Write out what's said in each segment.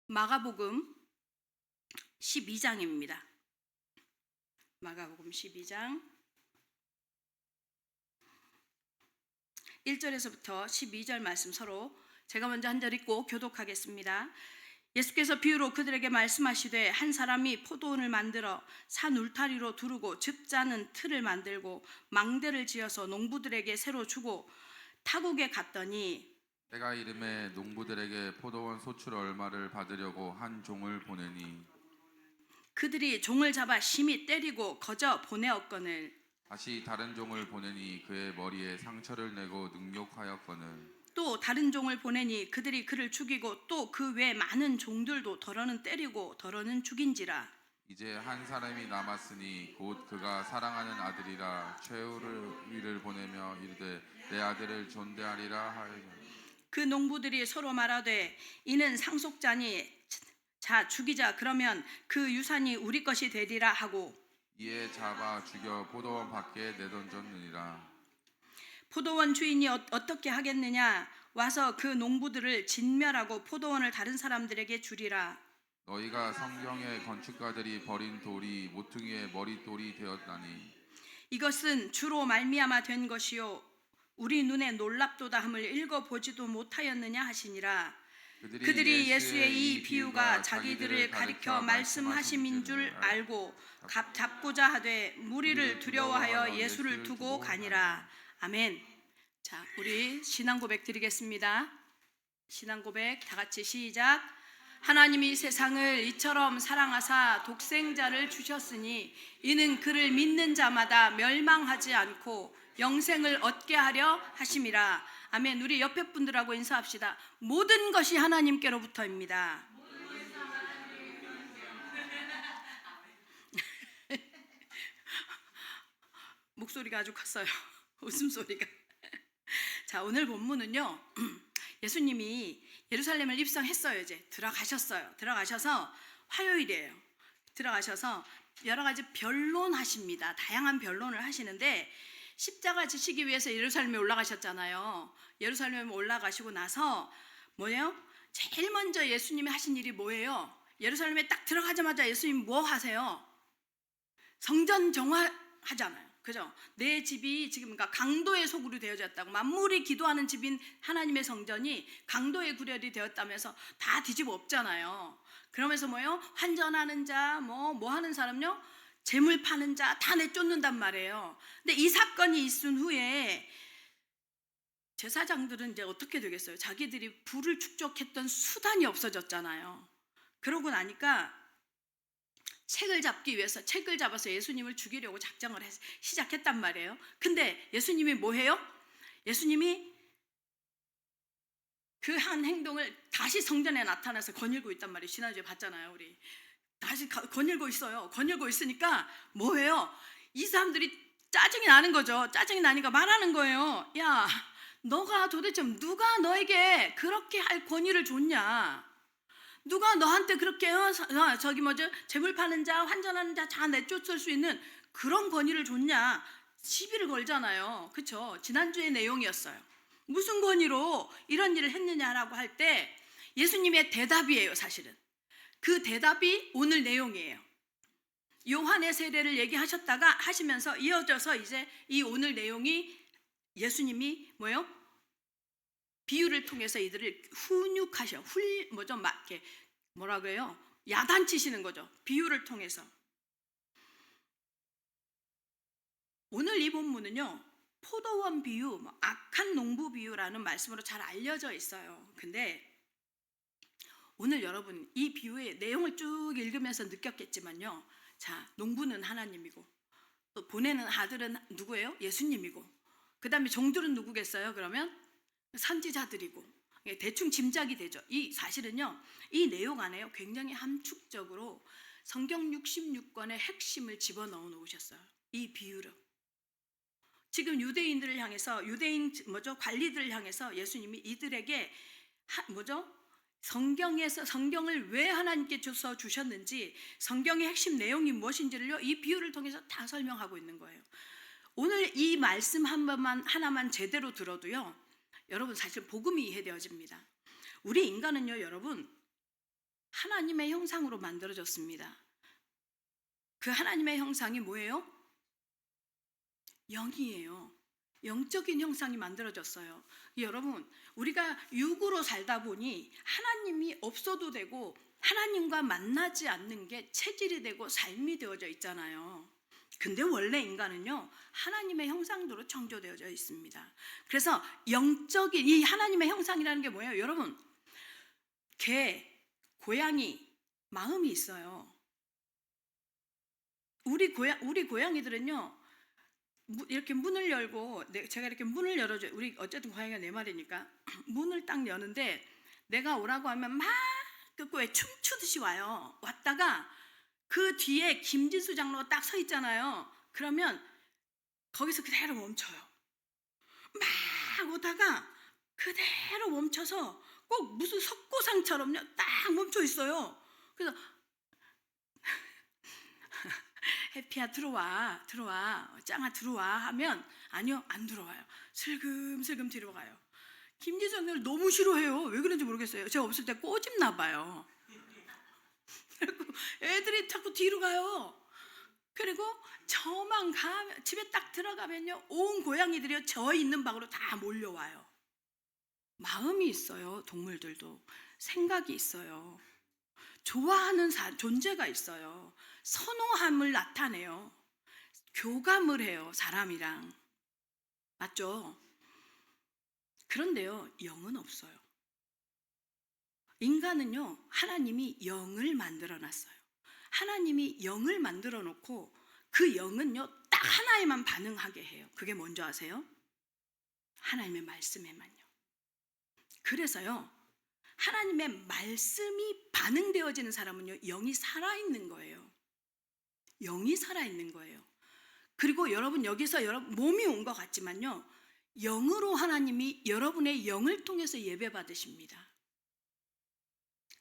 마가복음 12장입니다. 마가복음 12장 1절에서부터 12절 말씀 서로 제가 먼저 한 절 읽고 교독하겠습니다. 예수께서 비유로 그들에게 말씀하시되 한 사람이 포도원을 만들어 산 울타리로 두르고 즙자는 틀을 만들고 망대를 지어서 농부들에게 새로 주고 타국에 갔더니 때가 이름에 농부들에게 포도원 소출 얼마를 받으려고 한 종을 보내니 그들이 종을 잡아 심히 때리고 거저 보내었거늘 다시 다른 종을 보내니 그의 머리에 상처를 내고 능욕하였거늘 또 다른 종을 보내니 그들이 그를 죽이고 또 그 외 많은 종들도 더러는 때리고 더러는 죽인지라. 이제 한 사람이 남았으니 곧 그가 사랑하는 아들이라 최후를 위를 보내며 이르되 내 아들을 존대하리라 하여 그 농부들이 서로 말하되 이는 상속자니 자 죽이자 그러면 그 유산이 우리 것이 되리라 하고 이에 잡아 죽여 포도원 밖에 내던졌느니라. 포도원 주인이 어떻게 하겠느냐 와서 그 농부들을 진멸하고 포도원을 다른 사람들에게 주리라. 너희가 성경의 건축가들이 버린 돌이 모퉁이의 머릿돌이 되었다니 이것은 주로 말미암아 된 것이요 우리 눈에 놀랍도다 함을 읽어보지도 못하였느냐 하시니라. 그들이 예수의 이 비유가 자기들을 가리켜 말씀하심인 줄 알고 잡고자 하되 무리를 두려워하여 예수를 두고 가니라. 아멘. 자, 우리 신앙 고백 드리겠습니다. 신앙 고백 다 같이 시작. 하나님이 세상을 이처럼 사랑하사 독생자를 주셨으니 이는 그를 믿는 자마다 멸망하지 않고 영생을 얻게 하려 하심이라. 아멘. 우리 옆에 분들하고 인사합시다. 모든 것이 하나님께로부터입니다. 목소리가 아주 컸어요. 웃음소리가. 자, 오늘 본문은요. 예수님이 예루살렘을 입성했어요. 이제 들어가셨어요. 들어가셔서 화요일이에요. 들어가셔서 여러 가지 변론하십니다. 다양한 변론을 하시는데 십자가 지시기 위해서 예루살렘에 올라가셨잖아요. 예루살렘에 올라가시고 나서 뭐예요? 제일 먼저 예수님이 하신 일이 뭐예요? 예루살렘에 딱 들어가자마자 예수님 뭐 하세요? 성전 정화하잖아요. 그죠? 내 집이 지금 그러니까 강도의 소굴이 되어졌다고. 만물이 기도하는 집인 하나님의 성전이 강도의 구렬이 되었다면서 다 뒤집어 엎잖아요. 그러면서 뭐예요? 환전하는 자, 뭐 하는 사람요? 재물 파는 자 다 내쫓는단 말이에요. 근데 이 사건이 있은 후에 제사장들은 이제 어떻게 되겠어요? 자기들이 부를 축적했던 수단이 없어졌잖아요. 그러고 나니까 책을 잡아서 예수님을 죽이려고 작정을 시작했단 말이에요. 근데 예수님이 뭐 해요? 예수님이 그 한 행동을 다시 성전에 나타나서 거닐고 있단 말이에요. 지난주에 봤잖아요. 우리 다시 거닐고 있어요. 거닐고 있으니까 뭐예요? 이 사람들이 짜증이 나는 거죠. 짜증이 나니까 말하는 거예요. 야, 너가 도대체 누가 너에게 그렇게 할 권위를 줬냐? 누가 너한테 그렇게 재물 파는 자, 환전하는 자 다 내쫓을 수 있는 그런 권위를 줬냐? 시비를 걸잖아요. 그렇죠? 지난주의 내용이었어요. 무슨 권위로 이런 일을 했느냐라고 할 때 예수님의 대답이에요. 사실은 그 대답이 오늘 내용이에요. 요한의 세례를 얘기하셨다가 하시면서 이어져서 이제 이 오늘 내용이 예수님이 뭐예요? 비유를 통해서 이들을 훈육하셔. 막 이렇게 뭐라 그래요? 야단치시는 거죠. 비유를 통해서. 오늘 이 본문은요. 포도원 비유, 악한 농부 비유라는 말씀으로 잘 알려져 있어요. 근데 오늘 여러분 이 비유의 내용을 쭉 읽으면서 느꼈겠지만요. 자, 농부는 하나님이고 또 보내는 아들은 누구예요? 예수님이고 그 다음에 종들은 누구겠어요? 그러면 선지자들이고 대충 짐작이 되죠. 이 사실은요. 이 내용 안에요. 굉장히 함축적으로 성경 66권의 핵심을 집어넣어 놓으셨어요. 이 비유로. 지금 유대인들을 향해서 관리들을 향해서 예수님이 이들에게 성경을 왜 하나님께 줘서 주셨는지 성경의 핵심 내용이 무엇인지를요. 이 비유를 통해서 다 설명하고 있는 거예요. 오늘 이 말씀 하나만 제대로 들어도요. 여러분 사실 복음이 이해되어집니다. 우리 인간은요, 여러분 하나님의 형상으로 만들어졌습니다. 그 하나님의 형상이 뭐예요? 영이에요. 영적인 형상이 만들어졌어요. 여러분, 우리가 육으로 살다 보니 하나님이 없어도 되고 하나님과 만나지 않는 게 체질이 되고 삶이 되어져 있잖아요. 근데 원래 인간은요, 하나님의 형상대로 창조되어져 있습니다. 그래서 영적인 이 하나님의 형상이라는 게 뭐예요? 여러분, 개, 고양이, 마음이 있어요. 우리 고양이들은요, 이렇게 문을 열고, 제가 이렇게 문을 열어줘요. 우리 어쨌든 고양이가 내 말이니까 문을 딱 여는데 내가 오라고 하면 막 왜 춤추듯이 와요. 왔다가 그 뒤에 김진수 장로가 딱 서 있잖아요. 그러면 거기서 그대로 멈춰요. 막 오다가 그대로 멈춰서 꼭 무슨 석고상처럼요 딱 멈춰 있어요. 그래서 해피야 들어와 짱아 들어와 하면 아니요 안 들어와요. 슬금슬금 뒤로 가요. 김진수 장로를 너무 싫어해요. 왜 그런지 모르겠어요. 제가 없을 때 꼬집나 봐요. 그리고 애들이 자꾸 뒤로 가요. 그리고 저만 가면 집에 딱 들어가면요 온 고양이들이요 저 있는 방으로 다 몰려와요. 마음이 있어요. 동물들도 생각이 있어요. 좋아하는 존재가 있어요. 선호함을 나타내요. 교감을 해요. 사람이랑. 맞죠? 그런데요 영은 없어요. 인간은요 하나님이 영을 만들어 놨어요. 하나님이 영을 만들어 놓고 그 영은요 딱 하나에만 반응하게 해요. 그게 뭔지 아세요? 하나님의 말씀에만요. 그래서요 하나님의 말씀이 반응되어지는 사람은요 영이 살아있는 거예요. 영이 살아있는 거예요. 그리고 여러분 여기서 여러분 몸이 온 것 같지만요 영으로 하나님이 여러분의 영을 통해서 예배 받으십니다.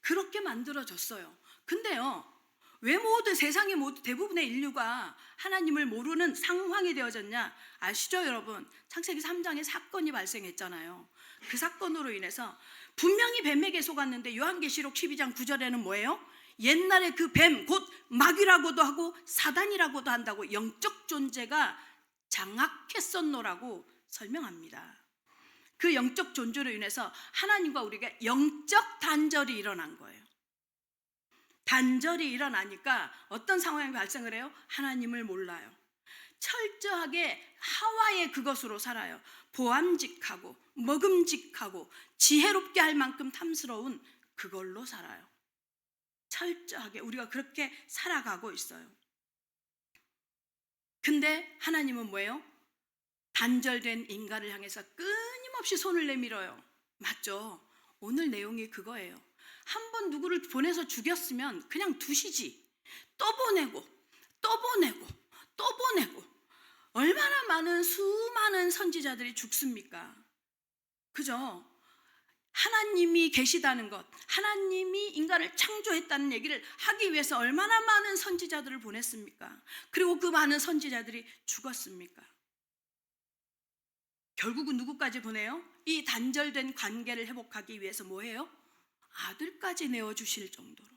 그렇게 만들어졌어요. 근데요 왜 모든 세상의 모두 대부분의 인류가 하나님을 모르는 상황이 되어졌냐 아시죠 여러분? 창세기 3장에 사건이 발생했잖아요. 그 사건으로 인해서 분명히 뱀에게 속았는데 요한계시록 12장 9절에는 뭐예요? 옛날에 그 뱀 곧 마귀라고도 하고 사단이라고도 한다고 영적 존재가 장악했었노라고 설명합니다. 그 영적 존재로 인해서 하나님과 우리가 영적 단절이 일어난 거예요. 단절이 일어나니까 어떤 상황이 발생을 해요? 하나님을 몰라요. 철저하게 하와의 그것으로 살아요. 보암직하고 먹음직하고 지혜롭게 할 만큼 탐스러운 그걸로 살아요. 철저하게 우리가 그렇게 살아가고 있어요. 근데 하나님은 뭐예요? 단절된 인간을 향해서 끊임없이 손을 내밀어요. 맞죠? 오늘 내용이 그거예요. 한 번 누구를 보내서 죽였으면 그냥 두시지. 또 보내고 또 보내고 또 보내고 얼마나 많은 수많은 선지자들이 죽습니까? 그죠? 하나님이 계시다는 것, 하나님이 인간을 창조했다는 얘기를 하기 위해서 얼마나 많은 선지자들을 보냈습니까? 그리고 그 많은 선지자들이 죽었습니까? 결국은 누구까지 보내요? 이 단절된 관계를 회복하기 위해서 뭐예요? 아들까지 내어주실 정도로.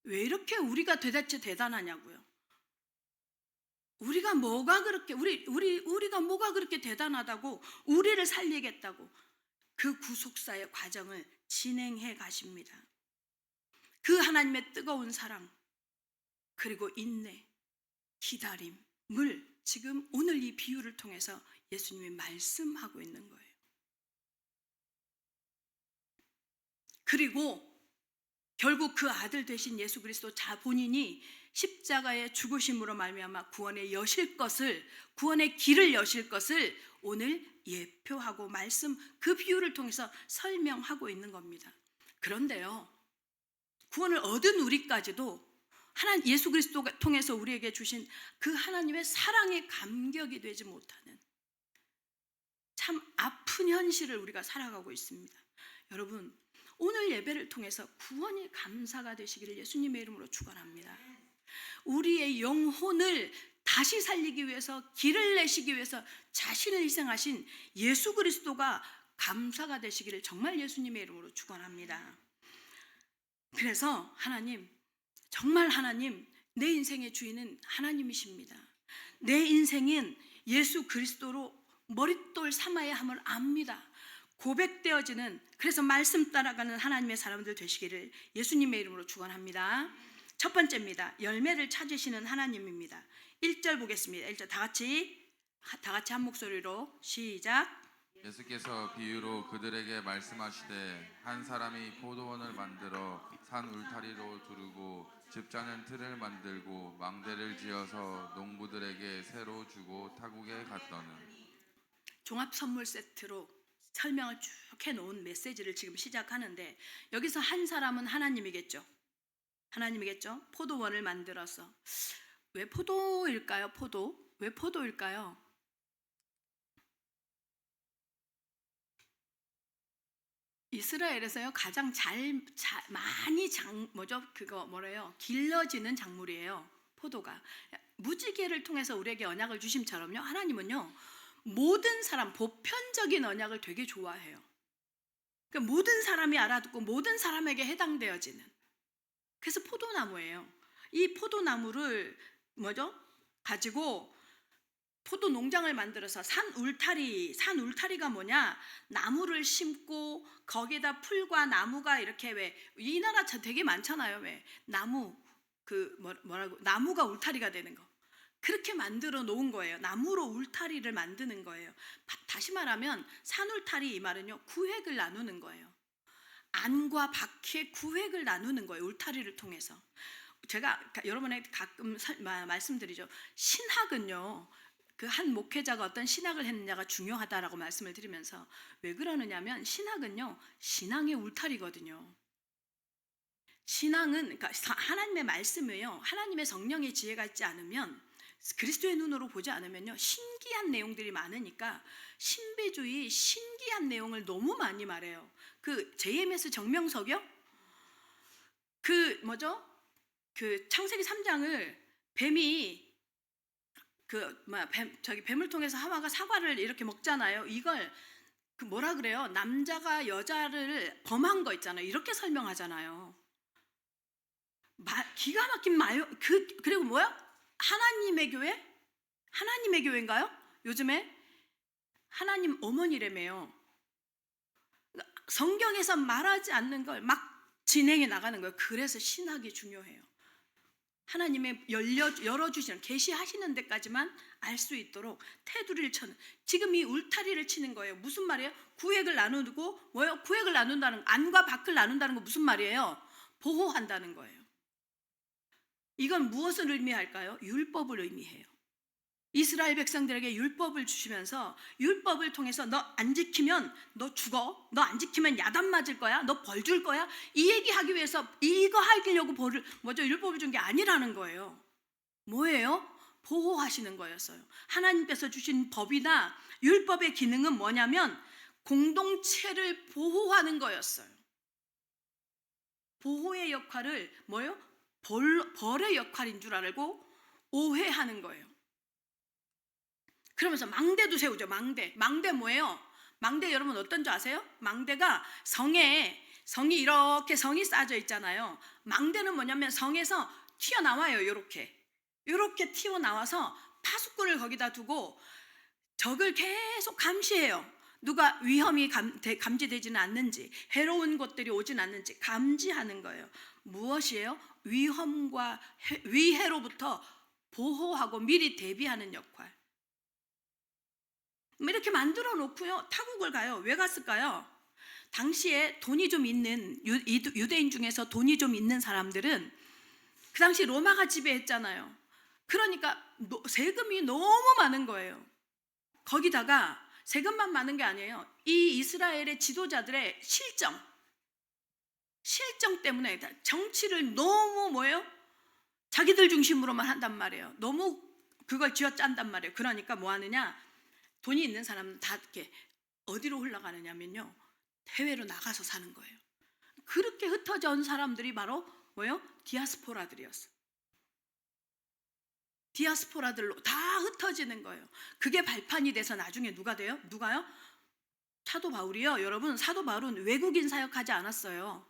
왜 이렇게 우리가 도대체 대단하냐고요? 우리가 뭐가 그렇게 우리가 뭐가 그렇게 대단하다고 우리를 살리겠다고 그 구속사의 과정을 진행해 가십니다. 그 하나님의 뜨거운 사랑 그리고 인내, 기다림을 지금 오늘 이 비유를 통해서 예수님이 말씀하고 있는 거예요. 그리고 결국 그 아들 되신 예수 그리스도 본인이 십자가의 죽으심으로 말미암아 구원의 길을 여실 것을 오늘 예표하고 말씀 그 비유를 통해서 설명하고 있는 겁니다. 그런데요 구원을 얻은 우리까지도 예수 그리스도가 통해서 우리에게 주신 그 하나님의 사랑에 감격이 되지 못하는 참 아픈 현실을 우리가 살아가고 있습니다. 여러분 오늘 예배를 통해서 구원이 감사가 되시기를 예수님의 이름으로 축원합니다. 우리의 영혼을 다시 살리기 위해서 길을 내시기 위해서 자신을 희생하신 예수 그리스도가 감사가 되시기를 정말 예수님의 이름으로 축원합니다. 그래서 하나님, 정말 하나님, 내 인생의 주인은 하나님이십니다. 내 인생은 예수 그리스도로 머릿돌 삼아야 함을 압니다. 고백되어지는, 그래서 말씀 따라가는 하나님의 사람들 되시기를 예수님의 이름으로 축원합니다. 첫 번째입니다. 열매를 찾으시는 하나님입니다. 1절 보겠습니다. 1절 다 같이 한 목소리로 시작. 예수께서 비유로 그들에게 말씀하시되 한 사람이 포도원을 만들어 산 울타리로 두르고 집자는 틀을 만들고 망대를 지어서 농부들에게 새로 주고 타국에 갔더니. 종합 선물 세트로 설명을 쭉 해놓은 메시지를 지금 시작하는데, 여기서 한 사람은 하나님이겠죠. 하나님이겠죠. 포도원을 만들어서. 왜 포도일까요? 왜 포도일까요? 이스라엘에서요 가장 많이 길러지는 작물이에요. 포도가. 무지개를 통해서 우리에게 언약을 주심처럼요, 하나님은요 모든 사람, 보편적인 언약을 되게 좋아해요. 그러니까 모든 사람이 알아듣고 모든 사람에게 해당되어지는, 그래서 포도나무예요. 이 포도나무를 가지고 포도 농장을 만들어서 산 울타리가 뭐냐? 나무를 심고 거기에다 풀과 나무가 이렇게, 왜 이 나라 되게 많잖아요. 왜 나무 나무가 울타리가 되는 거. 그렇게 만들어 놓은 거예요. 나무로 울타리를 만드는 거예요. 다시 말하면 산 울타리, 이 말은요 구획을 나누는 거예요. 안과 밖의 구획을 나누는 거예요. 울타리를 통해서. 제가 여러분에게 가끔 말씀드리죠. 신학은요, 그 한 목회자가 어떤 신학을 했느냐가 중요하다라고 말씀을 드리면서, 왜 그러느냐면 신학은요 신앙의 울타리거든요. 신앙은, 그러니까 하나님의 말씀을요, 하나님의 성령의 지혜가 있지 않으면, 그리스도의 눈으로 보지 않으면요 신기한 내용들이 많으니까, 신비주의 신기한 내용을 너무 많이 말해요. 그 JMS 정명석이요? 그 창세기 3장을 뱀이 뱀을 통해서 하와가 사과를 이렇게 먹잖아요. 이걸 뭐라 그래요? 남자가 여자를 범한 거 있잖아요. 이렇게 설명하잖아요. 기가 막힌 그리고 하나님의 교회? 하나님의 교회인가요? 요즘에 하나님 어머니래매요. 성경에서 말하지 않는 걸 막 진행해 나가는 거예요. 그래서 신학이 중요해요. 하나님의 열어주시는, 계시하시는 데까지만 알 수 있도록 테두리를 쳐는, 지금 이 울타리를 치는 거예요. 무슨 말이에요? 구획을 나누고, 구획을 나눈다는, 안과 밖을 나눈다는 거 무슨 말이에요? 보호한다는 거예요. 이건 무엇을 의미할까요? 율법을 의미해요. 이스라엘 백성들에게 율법을 주시면서, 율법을 통해서 너 안 지키면 너 죽어, 너 안 지키면 야단 맞을 거야, 너 벌 줄 거야, 이 얘기하기 위해서 이거 하려고 율법을 준 게 아니라는 거예요. 뭐예요? 보호하시는 거였어요. 하나님께서 주신 법이나 율법의 기능은 뭐냐면 공동체를 보호하는 거였어요. 보호의 역할을 벌의 역할인 줄 알고 오해하는 거예요. 그러면서 망대도 세우죠. 망대 뭐예요? 망대 여러분 어떤 줄 아세요? 망대가 성이 이렇게 성이 쌓여져 있잖아요. 망대는 뭐냐면 성에서 튀어나와요. 이렇게 튀어나와서 파수꾼을 거기다 두고 적을 계속 감시해요. 누가 위험이 감지되지는 않는지, 해로운 것들이 오진 않는지 감지하는 거예요. 무엇이에요? 위험과 위해로부터 보호하고 미리 대비하는 역할. 이렇게 만들어 놓고요 타국을 가요. 왜 갔을까요? 당시에 돈이 좀 있는 유대인 중에서 돈이 좀 있는 사람들은 그 당시 로마가 지배했잖아요. 그러니까 세금이 너무 많은 거예요. 거기다가 세금만 많은 게 아니에요. 이 이스라엘의 지도자들의 실정 때문에 정치를 너무 자기들 중심으로만 한단 말이에요. 너무 그걸 쥐어짠단 말이에요. 그러니까 뭐 하느냐? 돈이 있는 사람은 다 이렇게 어디로 흘러가느냐면요, 해외로 나가서 사는 거예요. 그렇게 흩어져 온 사람들이 바로 디아스포라들이었어요. 디아스포라들로 다 흩어지는 거예요. 그게 발판이 돼서 나중에 누가요? 사도 바울이요. 여러분, 사도 바울은 외국인 사역하지 않았어요.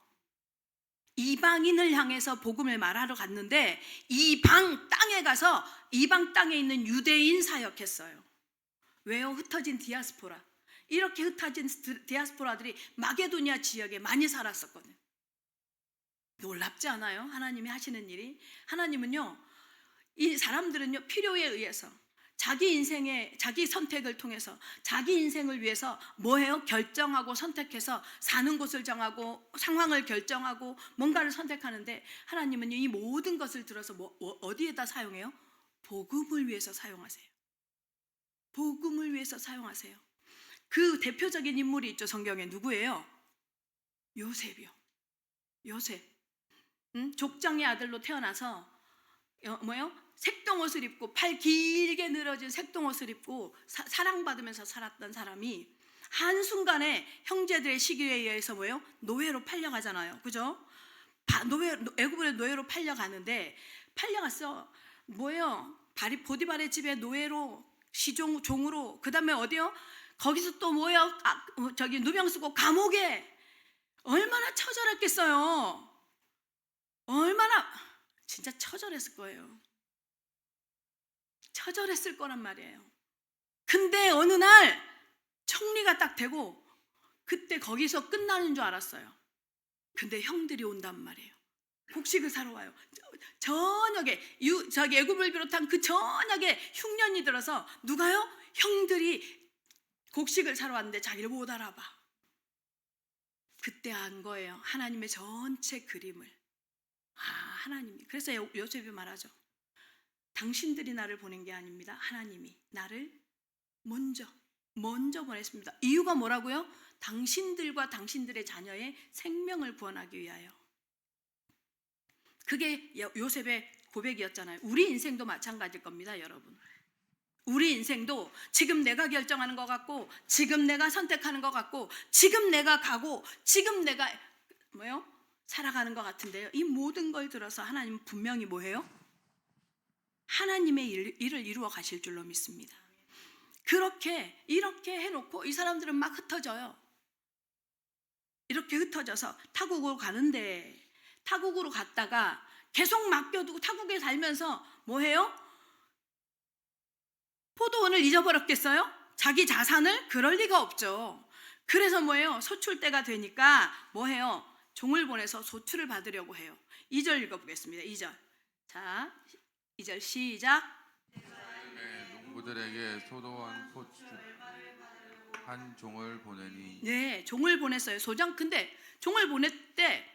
이방인을 향해서 복음을 말하러 갔는데 이방 땅에 가서 이방 땅에 있는 유대인 사역했어요. 왜요? 흩어진 디아스포라. 이렇게 흩어진 디아스포라들이 마게도니아 지역에 많이 살았었거든요. 놀랍지 않아요? 하나님이 하시는 일이. 하나님은요, 이 사람들은요, 필요에 의해서 자기 인생의 자기 선택을 통해서 자기 인생을 위해서 뭐해요? 결정하고 선택해서 사는 곳을 정하고 상황을 결정하고 뭔가를 선택하는데, 하나님은 이 모든 것을 들어서 어디에다 사용해요? 복음을 위해서 사용하세요. 복음을 위해서 사용하세요. 그 대표적인 인물이 있죠, 성경에. 누구예요? 요셉이요. 요셉. 족장의 아들로 태어나서 색동옷을 입고, 팔 길게 늘어진 색동옷을 입고 사랑받으면서 살았던 사람이 한순간에 형제들의 시기에 의해서 노예로 팔려가잖아요. 그죠? 애굽의 노예로 팔려가는데, 팔려갔어. 보디발의 집에 노예로, 종으로. 그 다음에 어디요? 거기서 또 누명 쓰고 감옥에. 얼마나 처절했겠어요. 얼마나 진짜 처절했을 거예요. 처절했을 거란 말이에요. 근데 어느 날 청리가 딱 되고, 그때 거기서 끝나는 줄 알았어요. 근데 형들이 온단 말이에요. 곡식을 사러 와요. 저녁에 애굽을 비롯한 그 저녁에 흉년이 들어서 누가요? 형들이 곡식을 사러 왔는데 자기를 못 알아봐. 그때 안 거예요. 하나님의 전체 그림을. 하나님이. 그래서 요셉이 말하죠. 당신들이 나를 보낸 게 아닙니다. 하나님이 나를 먼저 보냈습니다. 이유가 뭐라고요? 당신들과 당신들의 자녀의 생명을 구원하기 위하여. 그게 요셉의 고백이었잖아요. 우리 인생도 마찬가지일 겁니다, 여러분. 우리 인생도 지금 내가 결정하는 것 같고, 지금 내가 선택하는 것 같고, 지금 내가 가고, 지금 내가 살아가는 것 같은데요. 이 모든 걸 들어서 하나님은 분명히 뭐해요? 하나님의 일을 이루어 가실 줄로 믿습니다. 이렇게 해놓고 이 사람들은 막 흩어져요. 이렇게 흩어져서 타국으로 가는데, 타국으로 갔다가 계속 맡겨두고 타국에 살면서 뭐해요? 포도원을 잊어버렸겠어요? 자기 자산을? 그럴 리가 없죠. 그래서 소출 때가 되니까 뭐해요? 종을 보내서 소출을 받으려고 해요. 2절 읽어보겠습니다. 2절. 자, 2절 시작. 농부들에게 소도원 한 종을 보내니. 네, 종을 보냈어요. 근데 종을 보낼 때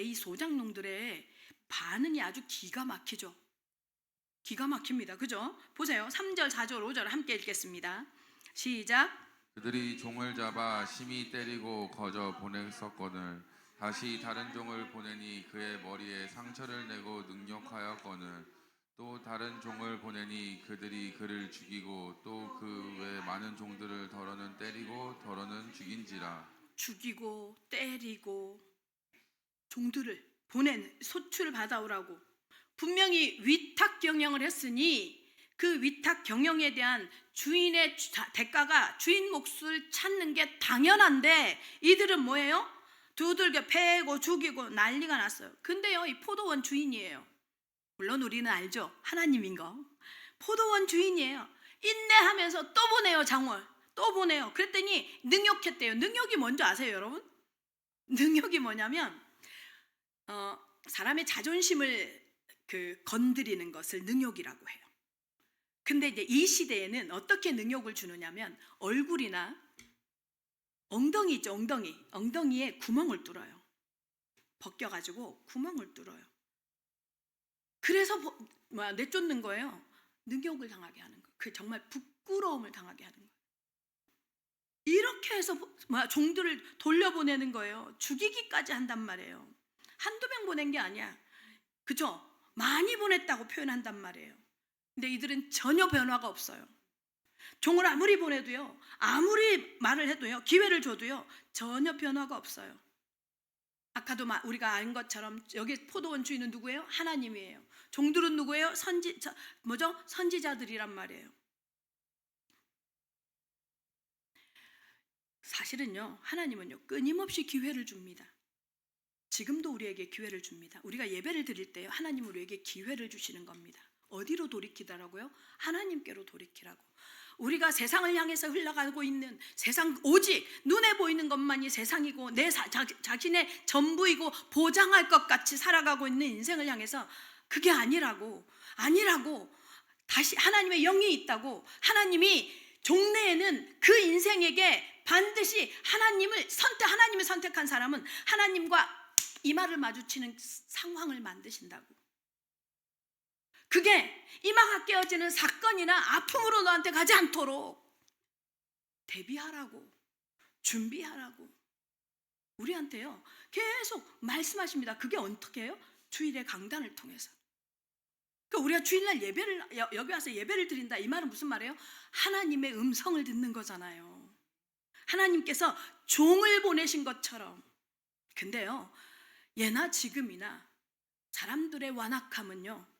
이 소장농들의 반응이 아주 기가 막히죠. 기가 막힙니다. 그죠? 보세요. 3절, 4절, 5절 함께 읽겠습니다. 시작. 그들이 종을 잡아 심히 때리고 거저 보냈었거늘 다시 다른 종을 보내니 그의 머리에 상처를 내고 능욕하였거늘 또 다른 종을 보내니 그들이 그를 죽이고 또 그 외 많은 종들을 더러는 때리고 더러는 죽인지라. 죽이고 때리고 종들을 소출 받아오라고 분명히 위탁 경영을 했으니, 그 위탁 경영에 대한 주인의 대가가 주인 몫을 찾는 게 당연한데, 이들은 뭐예요? 두들겨 패고 죽이고 난리가 났어요. 근데요, 이 포도원 주인이에요. 물론 우리는 알죠, 하나님인 거. 포도원 주인이에요. 인내하면서 또 보내요. 장월 또 보내요. 그랬더니 능욕했대요. 능욕이 뭔지 아세요, 여러분? 능욕이 뭐냐면 사람의 자존심을 건드리는 것을 능욕이라고 해요. 근데 이제 이 시대에는 어떻게 능욕을 주느냐면, 얼굴이나 엉덩이 있죠, 엉덩이에 구멍을 뚫어요. 벗겨가지고 구멍을 뚫어요. 그래서 내쫓는 거예요. 능욕을 당하게 하는 거예요. 그 정말 부끄러움을 당하게 하는 거예요. 이렇게 해서 종들을 돌려보내는 거예요. 죽이기까지 한단 말이에요. 한두 명 보낸 게 아니야. 그죠? 많이 보냈다고 표현한단 말이에요. 근데 이들은 전혀 변화가 없어요. 종을 아무리 보내도요, 아무리 말을 해도요, 기회를 줘도요, 전혀 변화가 없어요. 아까도 우리가 알 것처럼 여기 포도원 주인은 누구예요? 하나님이에요. 종들은 누구예요? 선지자들이란 말이에요. 사실은요, 하나님은요, 끊임없이 기회를 줍니다. 지금도 우리에게 기회를 줍니다. 우리가 예배를 드릴 때 하나님 우리에게 기회를 주시는 겁니다. 어디로 돌이키더라고요? 하나님께로 돌이키라고. 우리가 세상을 향해서 흘러가고 있는 세상, 오직 눈에 보이는 것만이 세상이고 자신의 전부이고 보장할 것 같이 살아가고 있는 인생을 향해서 그게 아니라고 다시 하나님의 영이 있다고. 하나님이 종래에는 그 인생에게 반드시 하나님을 선택한 사람은 하나님과 이마를 마주치는 상황을 만드신다고. 그게 이마가 깨어지는 사건이나 아픔으로 너한테 가지 않도록 대비하라고, 준비하라고 우리한테요 계속 말씀하십니다. 그게 어떻게 해요? 주일의 강단을 통해서. 그러니까 우리가 주일날 여기 와서 예배를 드린다, 이 말은 무슨 말이에요? 하나님의 음성을 듣는 거잖아요. 하나님께서 종을 보내신 것처럼. 근데요, 예나 지금이나 사람들의 완악함은요,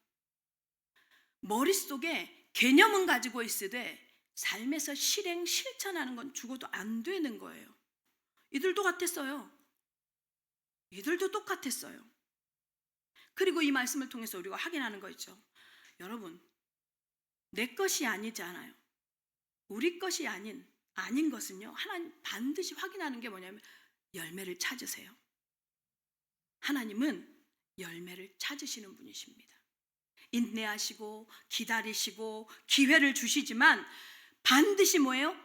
머릿속에 개념은 가지고 있으되 삶에서 실천하는 건 죽어도 안 되는 거예요. 이들도 똑같았어요. 그리고 이 말씀을 통해서 우리가 확인하는 거 있죠. 여러분, 내 것이 아니잖아요. 우리 것이 아닌 것은요, 하나님 반드시 확인하는 게 뭐냐면 열매를 찾으세요. 하나님은 열매를 찾으시는 분이십니다. 인내하시고 기다리시고 기회를 주시지만 반드시 뭐예요?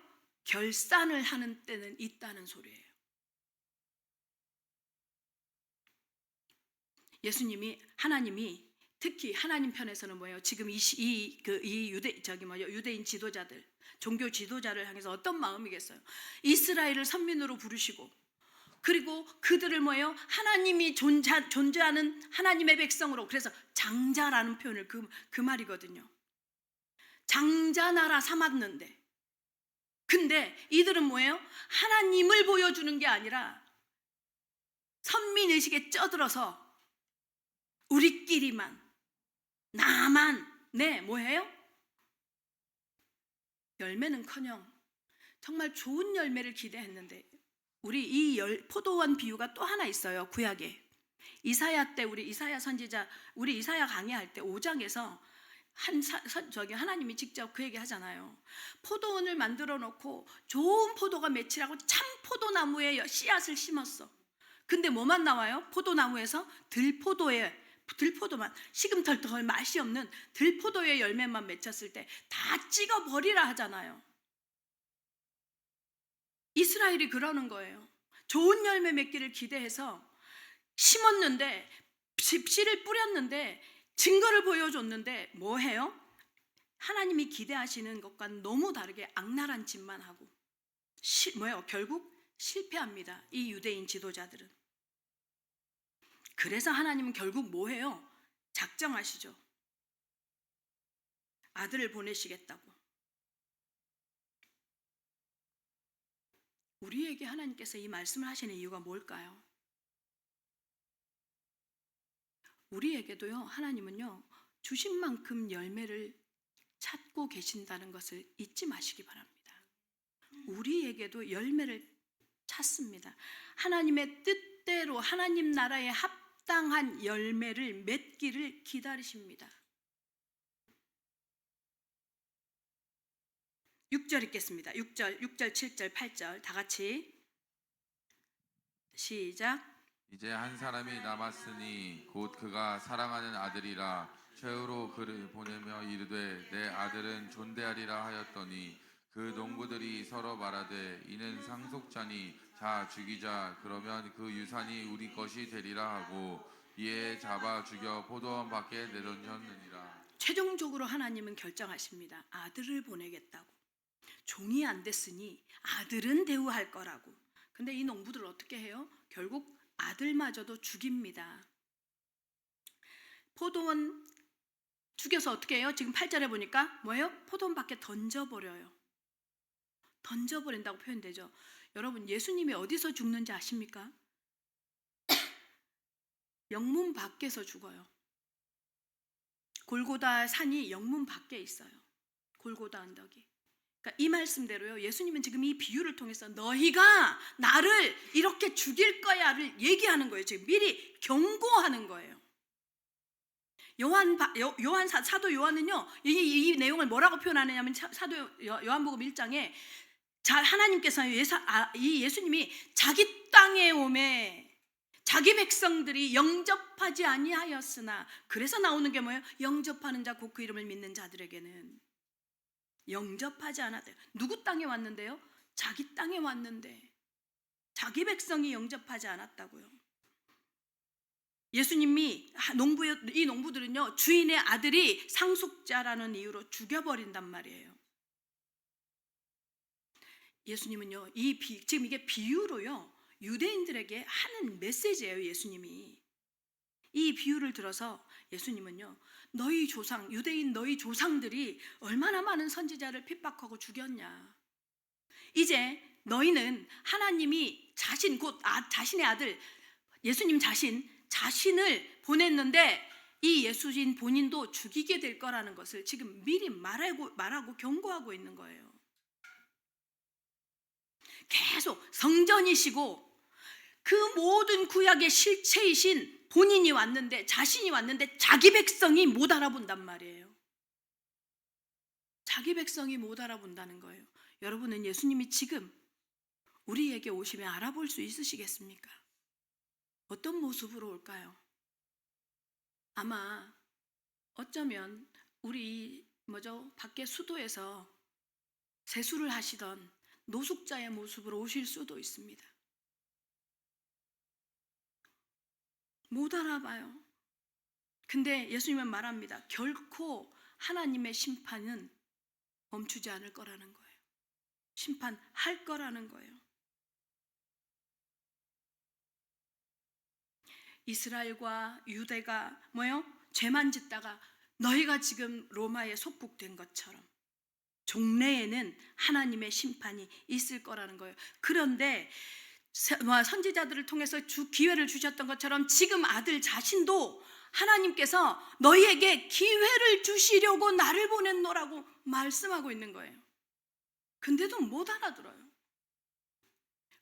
결산을 하는 때는 있다는 소리예요. 하나님이 특히 하나님 편에서는 뭐예요? 지금 유대인 지도자들, 종교 지도자를 향해서 어떤 마음이겠어요? 이스라엘을 선민으로 부르시고, 그리고 그들을 뭐예요? 하나님이 존재하는 하나님의 백성으로, 그래서 장자라는 표현을 그 말이거든요. 장자나라 삼았는데, 근데 이들은 뭐예요? 하나님을 보여주는 게 아니라 선민의식에 쩌들어서 우리끼리만, 나만, 뭐예요? 열매는커녕 정말 좋은 열매를 기대했는데, 우리 이 포도원 비유가 또 하나 있어요. 구약에 이사야 때, 우리 이사야 선지자, 우리 이사야 강의할 때 5장에서 하나님이 직접 그 얘기 하잖아요. 포도원을 만들어 놓고 좋은 포도가 맺히라고 참 포도나무에 씨앗을 심었어. 근데 뭐만 나와요? 포도나무에서 들포도만, 시금털털 맛이 없는 들포도의 열매만 맺혔을 때 다 찍어버리라 하잖아요. 이스라엘이 그러는 거예요. 좋은 열매 맺기를 기대해서 심었는데, 씨를 뿌렸는데, 증거를 보여줬는데 뭐 해요? 하나님이 기대하시는 것과 너무 다르게 악랄한 짓만 하고 결국 실패합니다. 이 유대인 지도자들은. 그래서 하나님은 결국 뭐 해요? 작정하시죠. 아들을 보내시겠다고. 우리에게 하나님께서 이 말씀을 하시는 이유가 뭘까요? 우리에게도요, 하나님은요, 주신 만큼 열매를 찾고 계신다는 것을 잊지 마시기 바랍니다. 우리에게도 열매를 찾습니다. 하나님의 뜻대로 하나님 나라에 합당한 열매를 맺기를 기다리십니다. 6절 읽겠습니다. 6절, 7절, 8절 다 같이 시작. 이제 한 사람이 남았으니 곧 그가 사랑하는 아들이라. 최후로 그를 보내며 이르되 내 아들은 존대하리라 하였더니 그 농부들이 서로 말하되 이는 상속자니 자 죽이자. 그러면 그 유산이 우리 것이 되리라 하고 이에 잡아 죽여 포도원 밖에 내던졌느니라. 최종적으로 하나님은 결정하십니다. 아들을 보내겠다고. 종이 안 됐으니 아들은 대우할 거라고. 근데 이 농부들을 어떻게 해요? 결국 아들마저도 죽입니다. 포도원 죽여서 어떻게 해요? 지금 8절에 보니까 뭐예요? 포도원 밖에 던져버려요. 던져버린다고 표현되죠. 여러분, 예수님이 어디서 죽는지 아십니까? 영문 밖에서 죽어요. 골고다 산이 영문 밖에 있어요. 골고다 언덕이. 그러니까 이 말씀대로요. 예수님은 지금 이 비유를 통해서 너희가 나를 이렇게 죽일 거야를 얘기하는 거예요. 지금 미리 경고하는 거예요. 사도 요한은요, 이 내용을 뭐라고 표현하느냐면 사도 요한복음 1장에 하나님께서 이 예수님이 자기 땅에 오매 자기 백성들이 영접하지 아니하였으나, 그래서 나오는 게 뭐예요? 영접하는 자 곧 그 이름을 믿는 자들에게는 영접하지 않았대요. 누구 땅에 왔는데요? 자기 땅에 왔는데 자기 백성이 영접하지 않았다고요. 예수님이 이 농부들은요, 주인의 아들이 상속자라는 이유로 죽여버린단 말이에요. 예수님은요, 지금 이게 비유로요, 유대인들에게 하는 메시지예요. 예수님이 이 비유를 들어서 예수님은요, 유대인 너희 조상들이 얼마나 많은 선지자를 핍박하고 죽였냐. 이제 너희는 하나님이 자신의 아들 예수님 자신을 보냈는데 이 예수님 본인도 죽이게 될 거라는 것을 지금 미리 말하고 경고하고 있는 거예요. 계속 성전이시고 그 모든 구약의 실체이신 자신이 왔는데 자기 백성이 못 알아본단 말이에요. 자기 백성이 못 알아본다는 거예요. 여러분은 예수님이 지금 우리에게 오시면 알아볼 수 있으시겠습니까? 어떤 모습으로 올까요? 아마 어쩌면 우리 밖에 수도에서 세수를 하시던 노숙자의 모습으로 오실 수도 있습니다. 못 알아봐요. 근데 예수님은 말합니다. 결코 하나님의 심판은 멈추지 않을 거라는 거예요. 심판할 거라는 거예요. 이스라엘과 유대가 죄만 짓다가 너희가 지금 로마에 속국된 것처럼 종래에는 하나님의 심판이 있을 거라는 거예요. 그런데 선지자들을 통해서 기회를 주셨던 것처럼 지금 아들 자신도 하나님께서 너희에게 기회를 주시려고 나를 보냈노라고 말씀하고 있는 거예요. 근데도 못 알아들어요.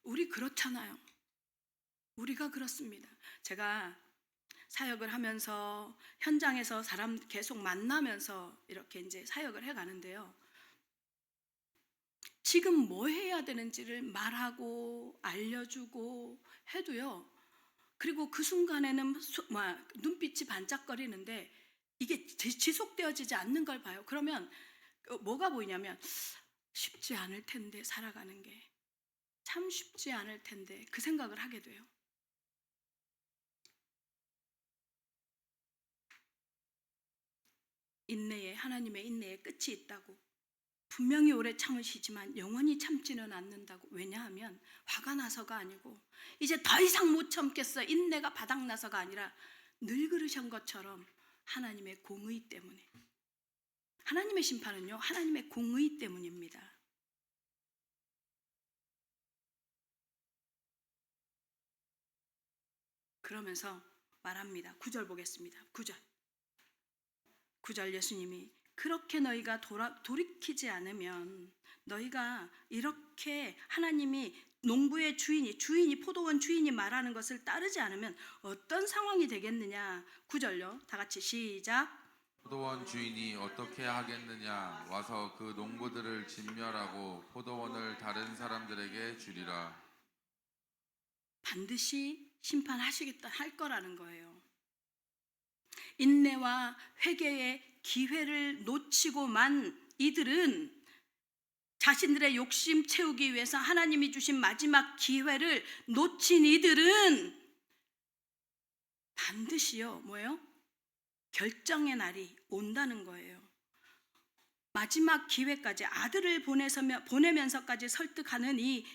우리 그렇잖아요. 우리가 그렇습니다. 제가 사역을 하면서 현장에서 사람 계속 만나면서 이렇게 이제 사역을 해가는데요. 지금 뭐 해야 되는지를 말하고 알려주고 해도요. 그리고 그 순간에는 눈빛이 반짝거리는데 이게 지속되어지지 않는 걸 봐요. 그러면 뭐가 보이냐면 쉽지 않을 텐데, 살아가는 게 참 쉽지 않을 텐데 그 생각을 하게 돼요. 하나님의 인내에 끝이 있다고, 분명히 오래 참으시지만 영원히 참지는 않는다고. 왜냐하면 화가 나서가 아니고 이제 더 이상 못 참겠어, 인내가 바닥나서가 아니라 늙으신 것처럼 하나님의 공의 때문에. 하나님의 심판은요, 하나님의 공의 때문입니다. 그러면서 말합니다. 9절 보겠습니다. 9절 예수님이 그렇게 너희가 돌이키지 않으면, 너희가 이렇게 하나님이 농부의 주인이 포도원 주인이 말하는 것을 따르지 않으면 어떤 상황이 되겠느냐. 9절요. 다 같이 시작. 포도원 주인이 어떻게 하겠느냐. 와서 그 농부들을 진멸하고 포도원을 다른 사람들에게 주리라. 반드시 심판하시겠다 할 거라는 거예요. 인내와 회개의 기회를 놓치고만 이들은, 자신들의 욕심 채우기 위해서 하나님이 주신 마지막 기회를 놓친 이들은 반드시요 결정의 날이 온다는 거예요. 마지막 기회까지 아들을 보내면서까지 설득하는 이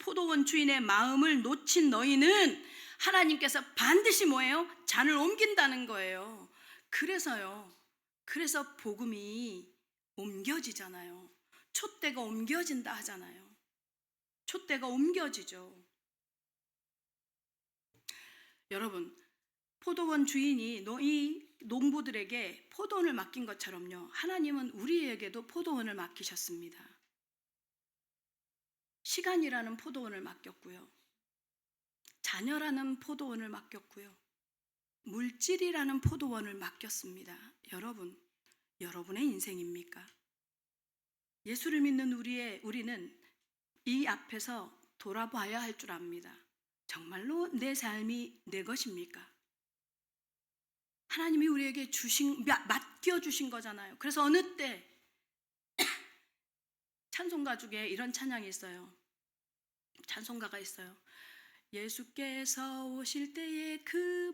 포도원 주인의 마음을 놓친 너희는 하나님께서 반드시 잔을 옮긴다는 거예요. 그래서 복음이 옮겨지잖아요. 촛대가 옮겨진다 하잖아요. 촛대가 옮겨지죠. 여러분, 포도원 주인이 이 농부들에게 포도원을 맡긴 것처럼요, 하나님은 우리에게도 포도원을 맡기셨습니다. 시간이라는 포도원을 맡겼고요. 자녀라는 포도원을 맡겼고요. 물질이라는 포도원을 맡겼습니다. 여러분, 여러분의 인생입니까? 예수를 믿는 우리는 이 앞에서 돌아봐야 할 줄 압니다. 정말로 내 삶이 내 것입니까? 하나님이 우리에게 맡겨주신 거잖아요. 그래서 어느 때 찬송가 중에 이런 찬양이 있어요. 찬송가가 있어요. 예수께서 오실 때에 그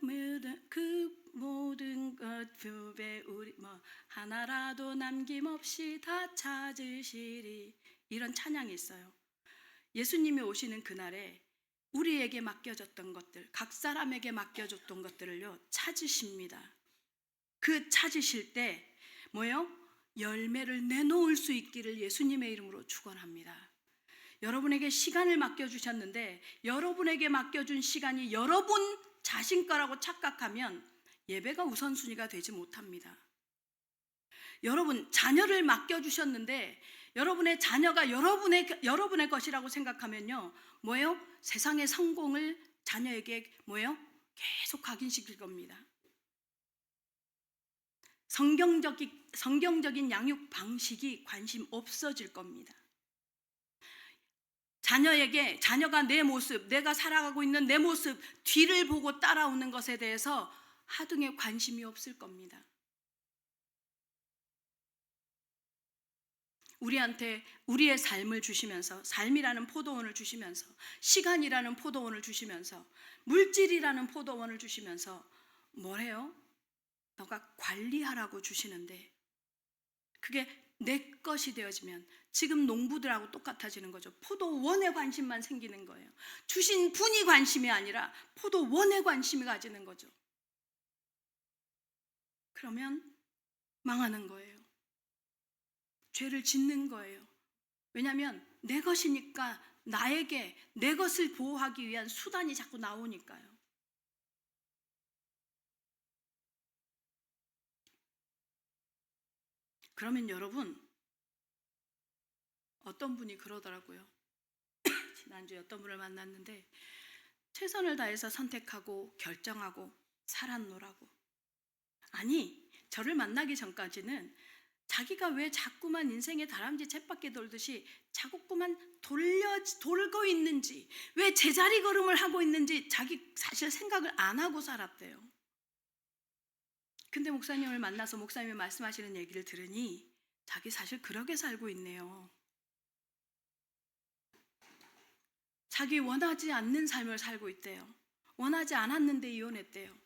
모든 것 부배 우리 하나라도 남김없이 다 찾으시리. 이런 찬양이 있어요. 예수님이 오시는 그날에 우리에게 맡겨졌던 것들, 각 사람에게 맡겨졌던 것들을요 찾으십니다. 그 찾으실 때 뭐요? 열매를 내놓을 수 있기를 예수님의 이름으로 축원합니다. 여러분에게 시간을 맡겨주셨는데 여러분에게 맡겨준 시간이 여러분 자신 거라고 착각하면 예배가 우선순위가 되지 못합니다. 여러분 자녀를 맡겨주셨는데 여러분의 자녀가 여러분의 것이라고 생각하면요 뭐예요? 세상의 성공을 자녀에게 뭐예요? 계속 각인시킬 겁니다. 성경적인 양육 방식이 관심 없어질 겁니다. 자녀가 내 모습, 내가 살아가고 있는 내 모습 뒤를 보고 따라오는 것에 대해서 하등의 관심이 없을 겁니다. 우리한테 우리의 삶을 주시면서, 삶이라는 포도원을 주시면서, 시간이라는 포도원을 주시면서, 물질이라는 포도원을 주시면서 뭐래요? 너가 관리하라고 주시는데 그게 내 것이 되어지면 지금 농부들하고 똑같아지는 거죠. 포도원에 관심만 생기는 거예요. 주신 분이 관심이 아니라 포도원에 관심이 가지는 거죠. 그러면 망하는 거예요. 죄를 짓는 거예요. 왜냐하면 내 것이니까 나에게 내 것을 보호하기 위한 수단이 자꾸 나오니까요. 그러면 여러분, 어떤 분이 그러더라고요. 지난주에 어떤 분을 만났는데 최선을 다해서 선택하고 결정하고 살았노라고. 아니, 저를 만나기 전까지는 자기가 왜 자꾸만 인생의 다람쥐 쳇바퀴 돌듯이 자꾸만 돌고 있는지, 왜 제자리 걸음을 하고 있는지 자기 사실 생각을 안 하고 살았대요. 근데 목사님을 만나서 목사님이 말씀하시는 얘기를 들으니 자기 사실 그렇게 살고 있네요. 자기 원하지 않는 삶을 살고 있대요. 원하지 않았는데 이혼했대요.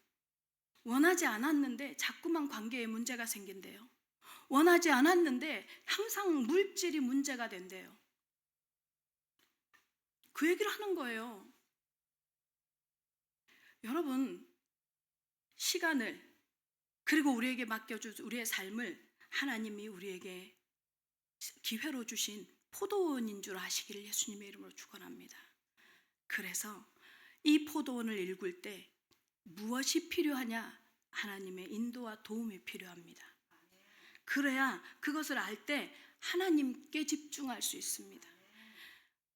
원하지 않았는데 자꾸만 관계에 문제가 생긴대요. 원하지 않았는데 항상 물질이 문제가 된대요. 그 얘기를 하는 거예요. 여러분, 시간을 그리고 우리에게 맡겨준 우리의 삶을 하나님이 우리에게 기회로 주신 포도원인 줄 아시기를 예수님의 이름으로 축원합니다. 그래서 이 포도원을 읽을 때 무엇이 필요하냐? 하나님의 인도와 도움이 필요합니다. 그래야 그것을 알 때 하나님께 집중할 수 있습니다.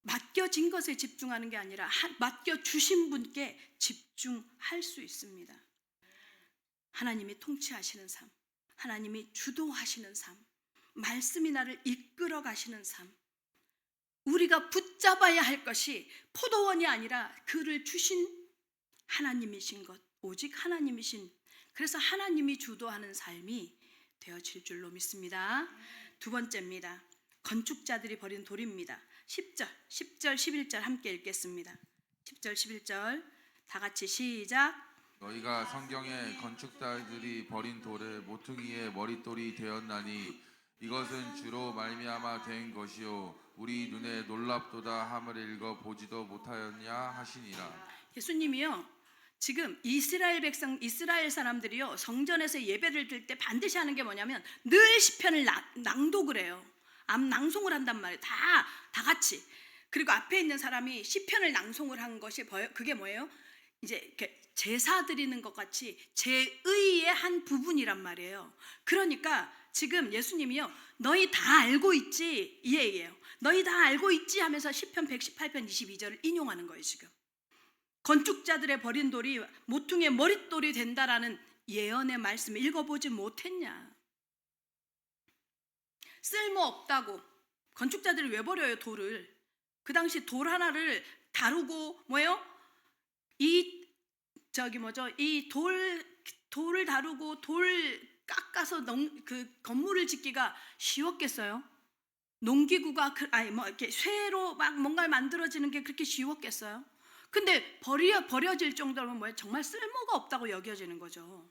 맡겨진 것에 집중하는 게 아니라 맡겨주신 분께 집중할 수 있습니다. 하나님이 통치하시는 삶, 하나님이 주도하시는 삶, 말씀이 나를 이끌어 가시는 삶, 우리가 붙잡아야 할 것이 포도원이 아니라 그를 주신 하나님이신 것, 오직 하나님이신, 그래서 하나님이 주도하는 삶이 되어질 줄로 믿습니다. 두 번째입니다. 건축자들이 버린 돌입니다. 10절, 11절 함께 읽겠습니다. 10절, 11절 다 같이 시작. 너희가 성경에 건축자들이 버린 돌을 모퉁이의 머릿돌이 되었나니 이것은 주로 말미암아 된 것이요 우리 눈에 놀랍도다 함을 읽어 보지도 못하였냐 하시니라. 예수님이요 지금 이스라엘 사람들이요 성전에서 예배를 드릴 때 반드시 하는 게 뭐냐면 늘 시편을 낭독을 해요. 낭송을 한단 말이에요. 다 같이. 그리고 앞에 있는 사람이 시편을 낭송을 한 것이 그게 뭐예요? 이제 이렇게 제사 드리는 것 같이 제의의 한 부분이란 말이에요. 그러니까 지금 예수님이요, 너희 다 알고 있지, 이 얘기예요. 너희 다 알고 있지 하면서 시편 118편 22절을 인용하는 거예요. 지금 건축자들의 버린 돌이 모퉁이의 머릿돌이 된다라는 예언의 말씀을 읽어보지 못했냐? 쓸모없다고. 건축자들이 왜 버려요, 돌을? 그 당시 돌 하나를 다루고 뭐예요? 이 돌을 다루고 돌 깎아서 그 건물을 짓기가 쉬웠겠어요? 농기구가 이렇게 쇠로 막 뭔가를 만들어지는 게 그렇게 쉬웠겠어요? 근데 버려질 정도면 뭐예요? 정말 쓸모가 없다고 여겨지는 거죠.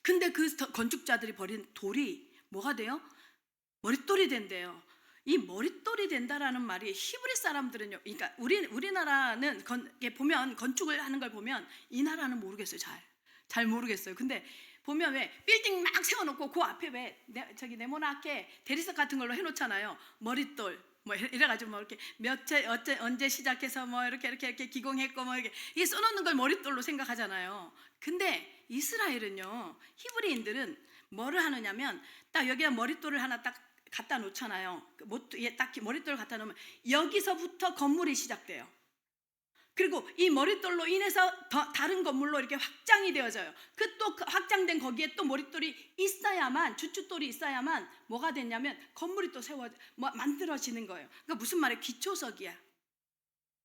근데 그 건축자들이 버린 돌이 뭐가 돼요? 머릿돌이 된대요. 이 머릿돌이 된다라는 말이 히브리 사람들은요, 그러니까 우리나라는 보면 건축을 하는 걸 보면 이 나라는 모르겠어요. 잘 모르겠어요. 근데 보면 왜 빌딩 막 세워놓고 그 앞에 왜 네모나게 대리석 같은 걸로 해놓잖아요. 머릿돌 뭐 이래가지고 뭐 이렇게 언제 시작해서 뭐 이렇게 기공했고 뭐 이게 써놓는 걸 머릿돌로 생각하잖아요. 근데 이스라엘은요, 히브리인들은 뭐를 하느냐면 딱 여기에 머릿돌을 하나 딱 갖다 놓잖아요. 딱 머릿돌을 갖다 놓으면 여기서부터 건물이 시작돼요. 그리고 이 머릿돌로 인해서 다른 건물로 이렇게 확장이 되어져요. 그 또 확장된 거기에 또 머릿돌이 있어야만, 주춧돌이 있어야만 뭐가 됐냐면 건물이 또 만들어지는 거예요. 그러니까 무슨 말이에요? 기초석이야.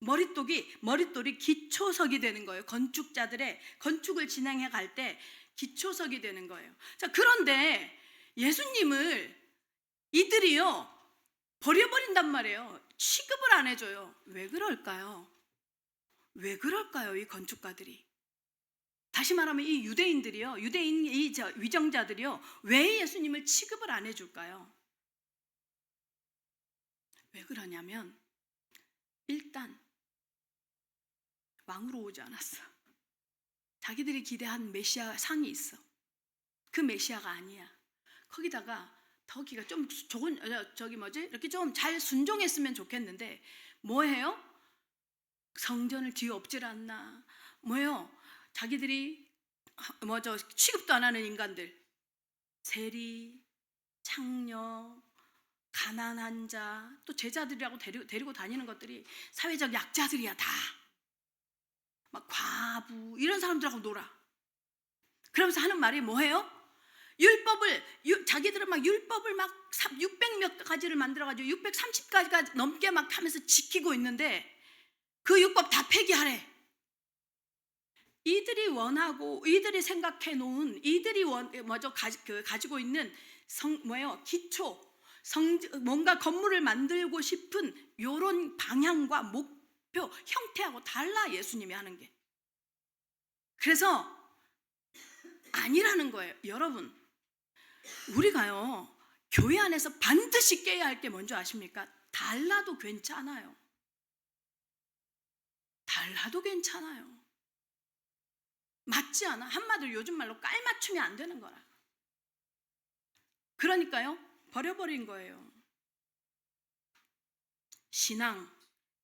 머릿돌이 기초석이 되는 거예요. 건축자들의 건축을 진행해 갈 때 기초석이 되는 거예요. 자, 그런데 예수님을 이들이요, 버려버린단 말이에요. 취급을 안 해줘요. 왜 그럴까요? 왜 그럴까요? 이 건축가들이. 다시 말하면 이 유대인들이요, 위정자들이요, 왜 예수님을 취급을 안 해줄까요? 왜 그러냐면 일단 왕으로 오지 않았어. 자기들이 기대한 메시아 상이 있어. 그 메시아가 아니야. 거기다가 더기가 좀 이렇게 좀 잘 순종했으면 좋겠는데 뭐해요? 성전을 뒤엎질 않나? 뭐예요? 자기들이 취급도 안 하는 인간들, 세리, 창녀, 가난한 자, 또 제자들이라고 데리고 다니는 것들이 사회적 약자들이야. 다 막 과부 이런 사람들하고 놀아. 그러면서 하는 말이 뭐예요? 자기들은 막 율법을 막 600몇 가지를 만들어가지고 630가지가 넘게 막 하면서 지키고 있는데 그 율법 다 폐기하래. 이들이 원하고 이들이 생각해 놓은 이들이 가지고 있는 기초, 뭔가 건물을 만들고 싶은 요런 방향과 목표, 형태하고 달라. 예수님이 하는 게. 그래서 아니라는 거예요. 여러분, 우리가요, 교회 안에서 반드시 깨야 할 게 뭔지 아십니까? 달라도 괜찮아요. 달라도 괜찮아요. 맞지 않아? 한마디로 요즘 말로 깔맞춤이 안 되는 거라. 그러니까요, 버려버린 거예요. 신앙,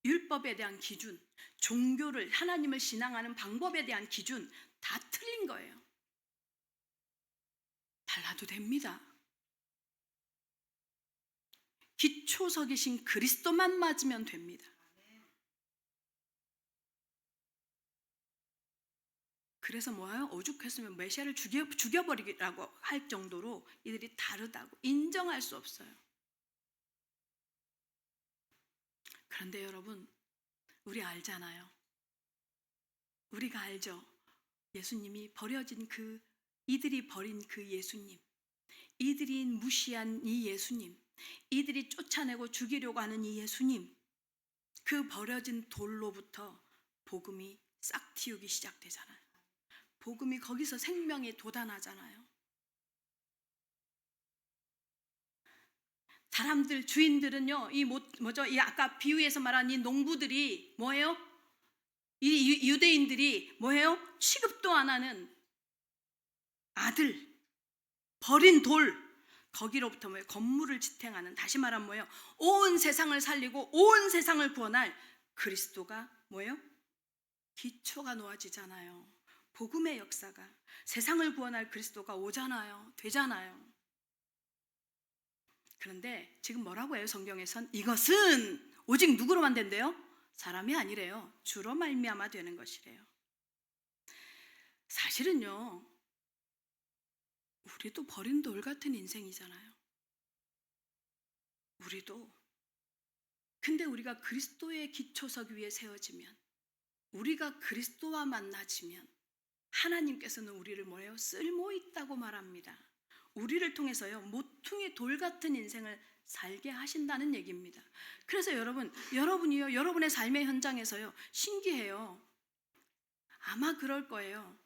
율법에 대한 기준, 종교를, 하나님을 신앙하는 방법에 대한 기준 다 틀린 거예요. 달라도 됩니다. 기초석이신 그리스도만 맞으면 됩니다. 그래서 뭐예요? 오죽했으면 메시아를 죽여버리라고 할 정도로 이들이 다르다고 인정할 수 없어요. 그런데 여러분, 우리 알잖아요. 우리가 알죠. 예수님이 이들이 버린 그 예수님, 이들이 무시한 이 예수님, 이들이 쫓아내고 죽이려고 하는 이 예수님, 그 버려진 돌로부터 복음이 싹 틔우기 시작되잖아요. 복음이 거기서 생명이 돋아나잖아요. 사람들, 주인들은요, 이 아까 비유에서 말한 이 농부들이 뭐예요? 이 유대인들이 뭐예요? 취급도 안 하는 아들, 버린 돌, 거기로부터 뭐예요? 건물을 지탱하는, 다시 말하면 뭐예요? 온 세상을 살리고 온 세상을 구원할 그리스도가 뭐예요? 기초가 놓아지잖아요. 복음의 역사가, 세상을 구원할 그리스도가 오잖아요. 되잖아요. 그런데 지금 뭐라고 해요? 성경에선 이것은 오직 누구로만 된대요? 사람이 아니래요. 주로 말미암아 되는 것이래요. 사실은요, 우리도 버린 돌 같은 인생이잖아요. 우리도. 근데 우리가 그리스도의 기초석 위에 세워지면, 우리가 그리스도와 만나지면 하나님께서는 우리를 뭐예요? 쓸모있다고 말합니다. 우리를 통해서요, 모퉁이 돌 같은 인생을 살게 하신다는 얘기입니다. 그래서 여러분이요, 여러분의 삶의 현장에서요, 신기해요. 아마 그럴 거예요.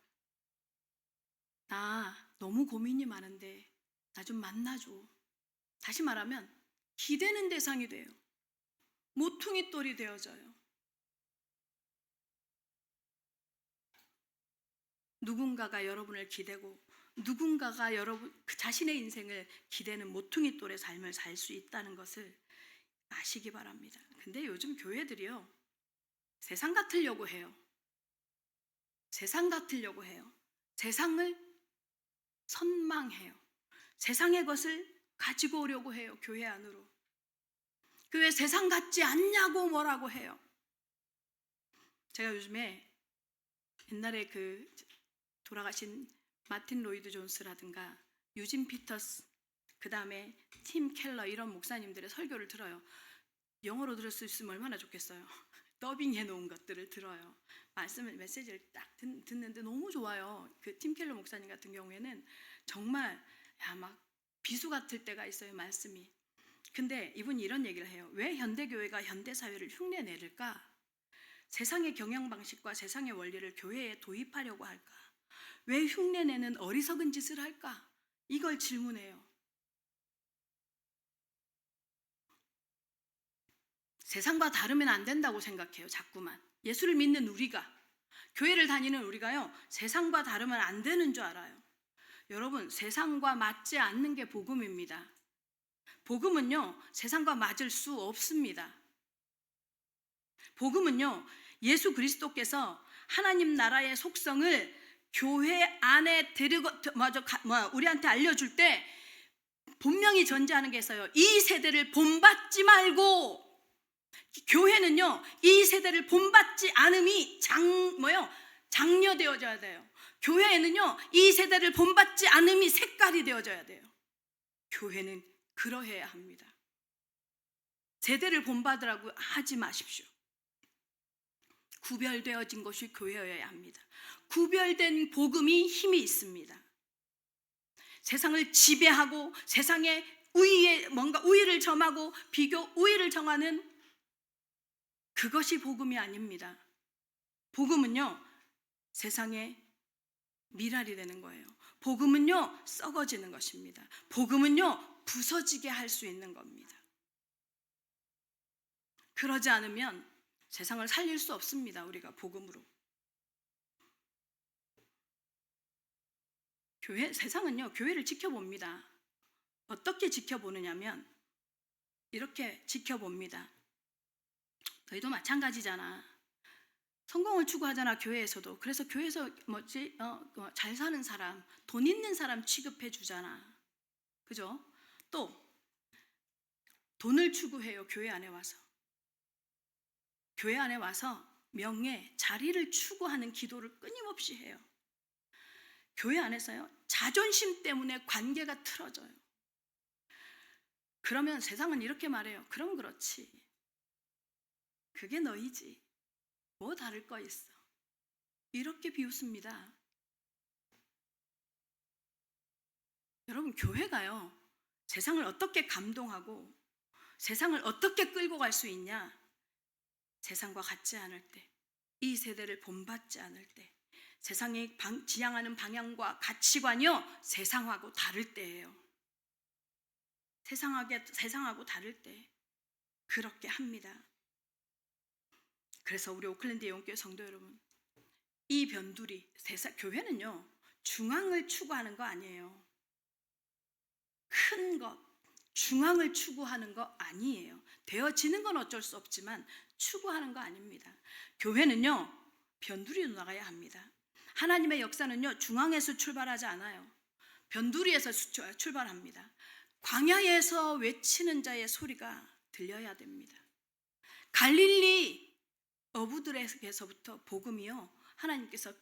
나 너무 고민이 많은데 나 좀 만나줘. 다시 말하면 기대는 대상이 돼요. 모퉁이 돌이 되어져요. 누군가가 여러분을 기대고 누군가가 여러분 그 자신의 인생을 기대는 모퉁이 돌의 삶을 살 수 있다는 것을 아시기 바랍니다. 근데 요즘 교회들이요, 세상 같으려고 해요. 세상 같으려고 해요. 세상을 선망해요. 세상의 것을 가지고 오려고 해요. 교회 안으로. 교회 세상 같지 않냐고 뭐라고 해요. 제가 요즘에 옛날에 그 돌아가신 마틴 로이드 존스라든가 유진 피터스, 그 다음에 팀 켈러, 이런 목사님들의 설교를 들어요. 영어로 들을 수 있으면 얼마나 좋겠어요. 더빙해 놓은 것들을 들어요. 메시지를 딱 듣는데 너무 좋아요. 그 팀 켈러 목사님 같은 경우에는 정말 막 비수 같을 때가 있어요, 말씀이. 근데 이분이 이런 얘기를 해요. 왜 현대교회가 현대사회를 흉내내릴까? 세상의 경영 방식과 세상의 원리를 교회에 도입하려고 할까? 왜 흉내내는 어리석은 짓을 할까? 이걸 질문해요. 세상과 다르면 안 된다고 생각해요. 자꾸만. 예수를 믿는 우리가, 교회를 다니는 우리가요, 세상과 다르면 안 되는 줄 알아요. 여러분, 세상과 맞지 않는 게 복음입니다. 복음은요, 세상과 맞을 수 없습니다. 복음은요, 예수 그리스도께서 하나님 나라의 속성을 교회 안에 우리한테 알려줄 때 분명히 전제하는 게 있어요. 이 세대를 본받지 말고, 교회는요, 이 세대를 본받지 않음이 장려되어져야 돼요. 교회에는요, 이 세대를 본받지 않음이 색깔이 되어져야 돼요. 교회는 그러해야 합니다. 세대를 본받으라고 하지 마십시오. 구별되어진 것이 교회여야 합니다. 구별된 복음이 힘이 있습니다. 세상을 지배하고 세상의 우위에 뭔가 우위를 점하고 우위를 정하는 그것이 복음이 아닙니다. 복음은요, 세상의 미랄이 되는 거예요. 복음은요, 썩어지는 것입니다. 복음은요, 부서지게 할 수 있는 겁니다. 그러지 않으면 세상을 살릴 수 없습니다. 우리가 복음으로. 세상은요, 교회를 지켜봅니다. 어떻게 지켜보느냐면 이렇게 지켜봅니다. 너희도 마찬가지잖아. 성공을 추구하잖아, 교회에서도. 그래서 교회에서 잘 사는 사람, 돈 있는 사람 취급해 주잖아. 그죠? 또 돈을 추구해요, 교회 안에 와서. 교회 안에 와서 명예, 자리를 추구하는 기도를 끊임없이 해요. 교회 안에서요, 자존심 때문에 관계가 틀어져요. 그러면 세상은 이렇게 말해요. 그럼 그렇지. 그게 너희지. 뭐 다를 거 있어. 이렇게 비웃습니다. 여러분, 교회가요, 세상을 어떻게 감동하고 세상을 어떻게 끌고 갈 수 있냐? 세상과 같지 않을 때, 이 세대를 본받지 않을 때, 세상이 지향하는 방향과 가치관이요, 세상하고 다를 때예요. 세상하고 다를 때 그렇게 합니다. 그래서 우리 오클랜드 예원교회 성도 여러분, 이 변두리, 교회는요, 중앙을 추구하는 거 아니에요. 큰 것, 중앙을 추구하는 거 아니에요. 되어지는 건 어쩔 수 없지만 추구하는 거 아닙니다. 교회는요, 변두리로 나가야 합니다. 하나님의 역사는요, 중앙에서 출발하지 않아요. 변두리에서 출발합니다. 광야에서 외치는 자의 소리가 들려야 됩니다. 갈릴리 어부들에게서부터 복음이요,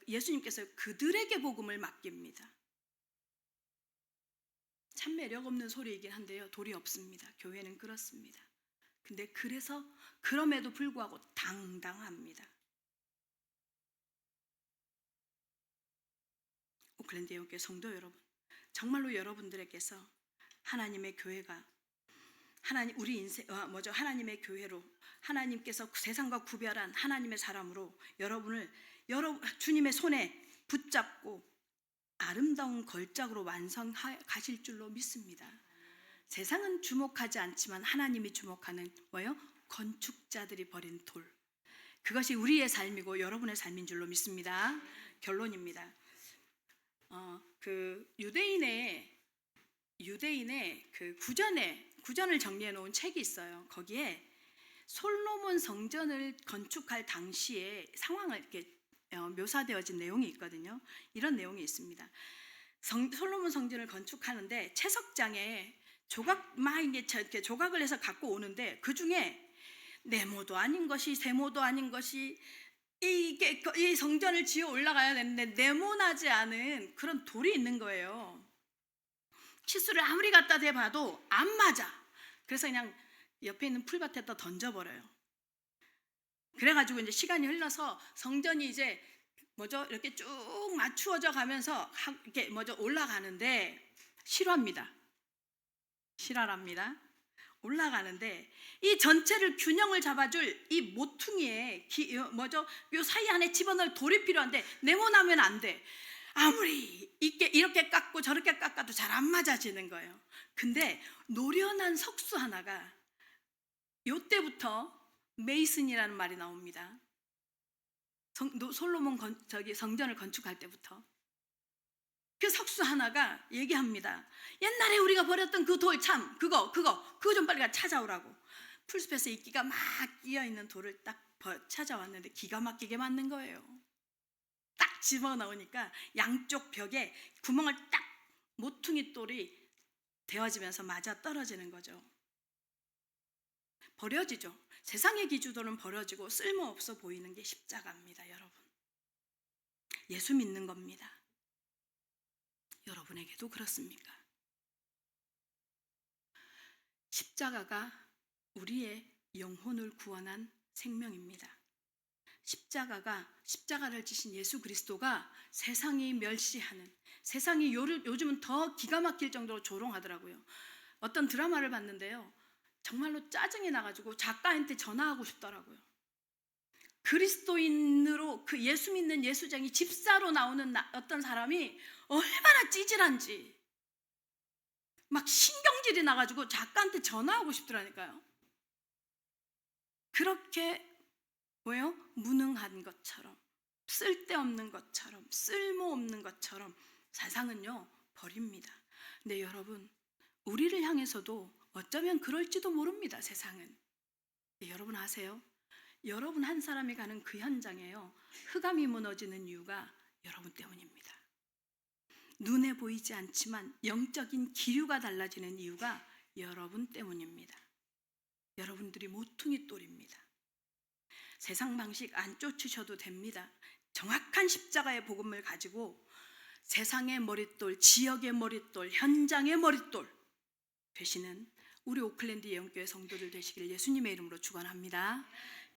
예수님께서 그들에게 복음을 맡깁니다. 참 매력 없는 소리이긴 한데요, 돌이 없습니다. 교회는 그렇습니다. 근데 그럼에도 불구하고 당당합니다. 오클랜드 예언교회 성도 여러분, 정말로 여러분들에게서 하나님의 교회가 우리 인생 하나님의 교회로, 하나님께서 세상과 구별한 하나님의 사람으로 여러분을 주님의 손에 붙잡고 아름다운 걸작으로 완성하실 줄로 믿습니다. 세상은 주목하지 않지만 하나님이 주목하는 건축자들이 버린 돌, 그것이 우리의 삶이고 여러분의 삶인 줄로 믿습니다. 결론입니다. 그 유대인의 그 구전을 정리해 놓은 책이 있어요. 거기에 솔로몬 성전을 건축할 당시의 상황을 이렇게 묘사되어진 내용이 있거든요. 이런 내용이 있습니다. 솔로몬 성전을 건축하는데 채석장에 이렇게 조각을 해서 갖고 오는데, 그 중에 네모도 아닌 것이 세모도 아닌 것이 이 성전을 지어 올라가야 되는데 네모나지 않은 그런 돌이 있는 거예요. 치수를 아무리 갖다 대봐도 안 맞아. 그래서 그냥 옆에 있는 풀밭에다 던져버려요. 그래가지고 이제 시간이 흘러서 성전이 이제 이렇게 쭉 맞추어져 가면서 이렇게 올라가는데 실화랍니다. 올라가는데 이 전체를 균형을 잡아줄 이 모퉁이에 요 사이 안에 집어넣을 돌이 필요한데 네모나면 안 돼. 아무리 이렇게 깎고 저렇게 깎아도 잘 안 맞아지는 거예요. 근데 노련한 석수 하나가, 요때부터 메이슨이라는 말이 나옵니다. 솔로몬 성전을 건축할 때부터 그 석수 하나가 얘기합니다. 옛날에 우리가 버렸던 그 돌, 참 그거 좀 빨리 찾아오라고. 풀숲에서 이끼가 막 끼어있는 돌을 딱 찾아왔는데 기가 막히게 맞는 거예요. 딱 집어넣으니까 양쪽 벽에 구멍을 딱 모퉁이 돌이 데워지면서 맞아 떨어지는 거죠. 버려지죠. 세상의 기준으로는 버려지고 쓸모없어 보이는 게 십자가입니다. 여러분, 예수 믿는 겁니다. 여러분에게도 그렇습니까? 십자가가 우리의 영혼을 구원한 생명입니다. 십자가를 지신 예수 그리스도가 세상이 멸시하는, 세상이 요즘은 더 기가 막힐 정도로 조롱하더라고요. 어떤 드라마를 봤는데요, 정말로 짜증이 나가지고 작가한테 전화하고 싶더라고요. 그리스도인으로 그 예수 믿는 예수쟁이 집사로 나오는 어떤 사람이 얼마나 찌질한지 막 신경질이 나가지고 작가한테 전화하고 싶더라니까요. 그렇게 무능한 것처럼, 쓸데없는 것처럼, 쓸모없는 것처럼 세상은요 버립니다. 근데 여러분, 우리를 향해서도 어쩌면 그럴지도 모릅니다. 세상은. 여러분 아세요? 여러분 한 사람이 가는 그 현장에요, 흑암이 무너지는 이유가 여러분 때문입니다. 눈에 보이지 않지만 영적인 기류가 달라지는 이유가 여러분 때문입니다. 여러분들이 모퉁이 돌입니다. 세상 방식 안 쫓으셔도 됩니다. 정확한 십자가의 복음을 가지고 세상의 머릿돌, 지역의 머릿돌, 현장의 머릿돌 되시는 우리 오클랜드 예언교회 성도들 되시길 예수님의 이름으로 축원합니다.